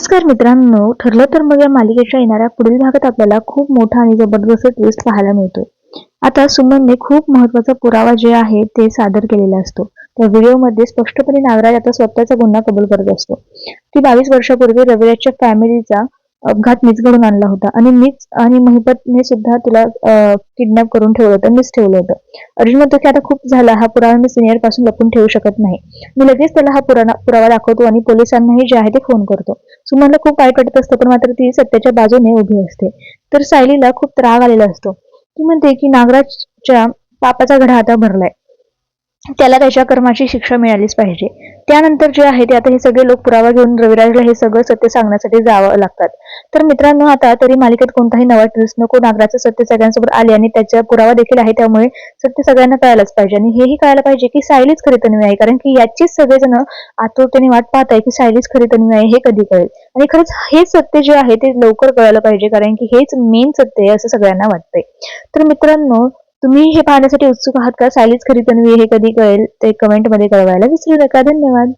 नमस्कार मित्रांनो, ठरलं तर मग या मालिकेच्या येणाऱ्या पुढील भागात आपल्याला खूप मोठा आणि जबरदस्त ट्विस्ट पाहायला मिळतोय. आता सुमनने खूप महत्वाचा पुरावा जे आहे ते सादर केलेला असतो. त्या व्हिडिओमध्ये स्पष्टपणे नागराज आता स्वतःचा गुन्हा कबूल करत असतो की 22 वर्षापूर्वी रविराजच्या फॅमिलीचा अपघात मीच घडवून आणला होता आणि मीच आणि महिपतने सुद्धा तुला किडनॅप करून ठेवलं होतं, मीच ठेवलं होतं. अर्जुन म्हणतो की आता खूप झाला, हा पुरावा मी सिनियर पासून लपून ठेवू शकत नाही. मी लगेच त्याला हा पुरावा दाखवतो आणि पोलिसांनाही जे आहे ते फोन करतो. सुमनला खूप वाईट वाटत असतं, पण मात्र ती सत्याच्या बाजूने उभी असते. तर सायलीला खूप राग आलेला असतो. ती म्हणते की नागराजच्या पापाचा घडा आता भरलाय, त्याला त्याच्या कर्माची शिक्षा मिळालीच पाहिजे. त्यानंतर जे आहे ते आता हे सगळे लोक पुरावा घेऊन रविराजला हे सगळं सत्य सांगण्यासाठी जावं लागतात. तर मित्रांनो, आता तरी मालिकेत कोणताही नवा ट्विस्ट नको, नागराजचं सत्य सगळ्यांसोबत आले आणि त्याचा पुरावा देखील आहे, त्यामुळे सत्य सगळ्यांना कळायलाच पाहिजे. आणि हेही कळायला पाहिजे की सायलीच खरी तन्वी आहे, कारण की याचीच सगळेजण आतुरतेने वाट पाहत आहे की सायलीच खरी तन्वी आहे, हे कधी कळेल. आणि खरंच हे सत्य जे आहे ते लवकर कळायला पाहिजे, कारण की हेच मेन सत्य आहे असं सगळ्यांना वाटतंय. तर मित्रांनो, तुम्ही हे पाहण्यासाठी उत्सुक आहात का? सायलीच खरी तन्वी हे कधी कळेल ते कमेंटमध्ये कळवायला विसरू नका. धन्यवाद.